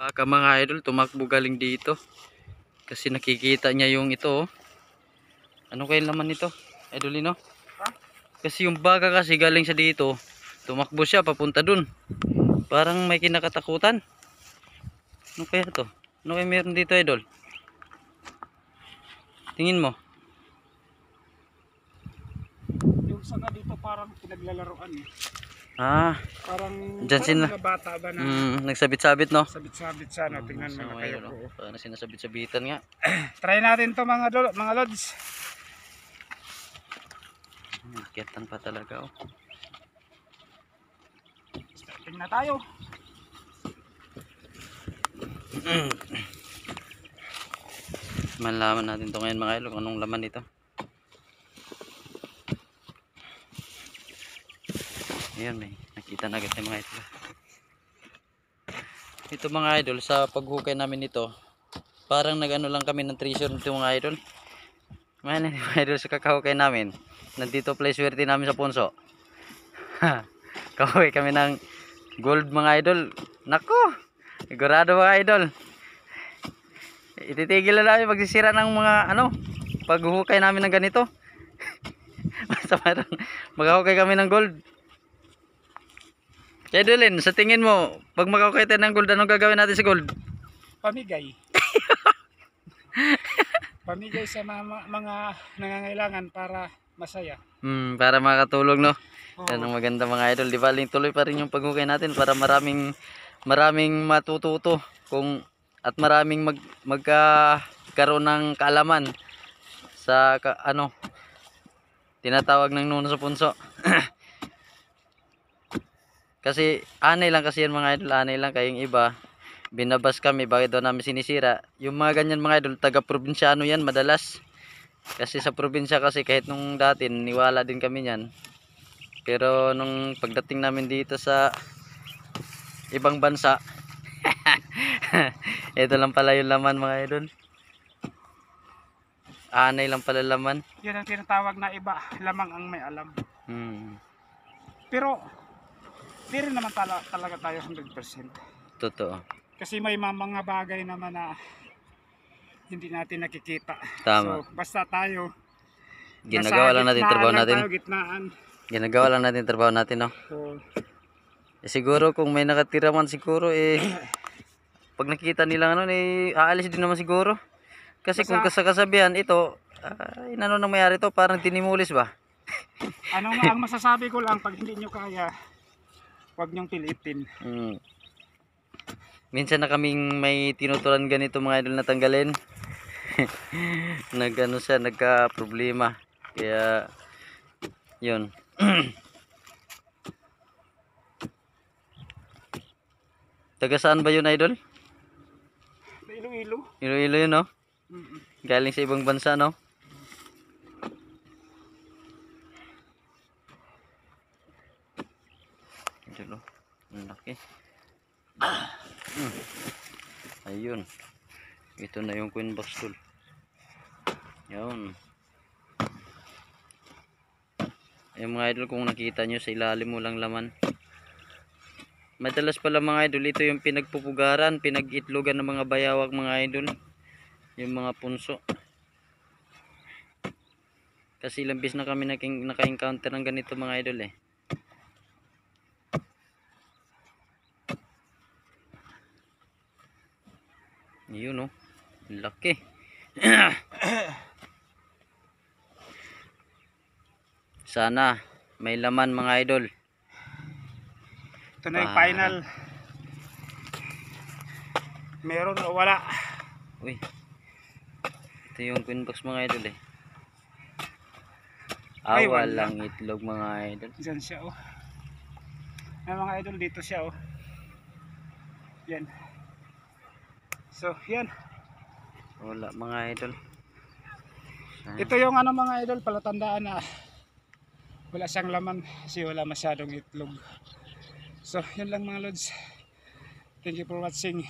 Baka mga idol, tumakbo galing dito. Kasi nakikita niya yung ito. Oh. Ano kaya laman nito? Idolino? Kasi yung baka kasi galing sa dito. Tumakbo siya papunta dun. Parang may kinakatakutan. Ano kaya to? Ano kaya meron dito, idol? Tingin mo? Yung sanga dito parang pinaglalaroan eh. Parang dyan sila. mga bata ba na nagsabit-sabit, no? sabit-sabit sana. Tingnan mo na kayo po. Parang sinasabit-sabitan nga. Try natin to mga lods. Kiatan pa talaga, oh. Starting na tayo. Malaman natin to ngayon mga idol, anong laman nito. Ayan, may nakita na agad yung mga idol. Ito mga idol, sa paghukay namin nito, parang nagano lang kami ng treasure nito mga idol. Mga idol, sa kakahukay namin, nandito play swerte namin sa punso. Kahukay kami ng gold mga idol. Nako, sigurado mga idol, ititigil na namin magsisira ng mga paghuhukay namin ng ganito. Basta maghahukay kami ng gold. Kaya Dolin, sa tingin mo, pag makahukay tayo ng gold, anong gagawin natin sa gold? Pamigay. Pamigay sa mga nangangailangan para masaya. Para makatulong, no? Oo. Yan ang maganda mga idol. Di ba, tuloy pa rin yung paghukay natin para maraming matututo at maraming magkaroon ng kaalaman sa tinatawag ng nuno sa punso. Kasi anay lang kasi yan mga idol, anay lang. Kayong iba binabas kami, bakit daw namin sinisira. Yung mga ganyan mga idol, taga probinsyano yan madalas. Kasi sa probinsya kasi kahit nung dati niwala din kami niyan. Pero nung pagdating namin dito sa ibang bansa, ito lang pala yung laman mga idol. Anay lang pala laman. Yan ang tinatawag na iba, lamang ang may alam. Pero di rin naman talaga tayo 100%. Totoo. Kasi may mga bagay naman na hindi natin nakikita. Tama. So basta tayo Ginagawa lang natin trabaho natin. Gitnaan. Ginagawa lang natin trabaho natin, no? So, siguro kung may nakatira man siguro pag nakita nila aalis din naman siguro. Kasi kung kasabihan ito, ano nang mayari to, parang tinimulis ba? Ano nga ang masasabi ko lang, pag hindi nyo kaya, huwag nyong pilitin. Minsan na kaming may tinutulan ganito mga idol na tanggalin. Nagka problema. Kaya yun. Taga saan ba yun idol? Iloilo. Iloilo yun, no? Galing sa ibang bansa, no? Ito, ang laki. Ayun. Ito na yung queen box tool. Yun. Yung mga idol, kung nakita nyo sa ilalim mo lang laman. Madalas pala mga idol, ito yung pinagpupugaran, pinag-itlogan ng mga bayawak mga idol. Yung mga punso. Kasi ilang bis na kami naka-encounter ng ganito mga idol eh. Yun, oh. Laki. Sana may laman mga idol. Ito na yung final. Meron o wala. Uy. Ito yung queen box mga idol eh. Ay, Walang itlog mga idol. Diyan siya, oh. Ay, mga idol, dito siya, oh. Yan. So, yan. Wala mga idol. Ito yung mga idol, palatandaan na wala siyang laman kasi wala masyadong itlog. So, yun lang mga lods. Thank you for watching.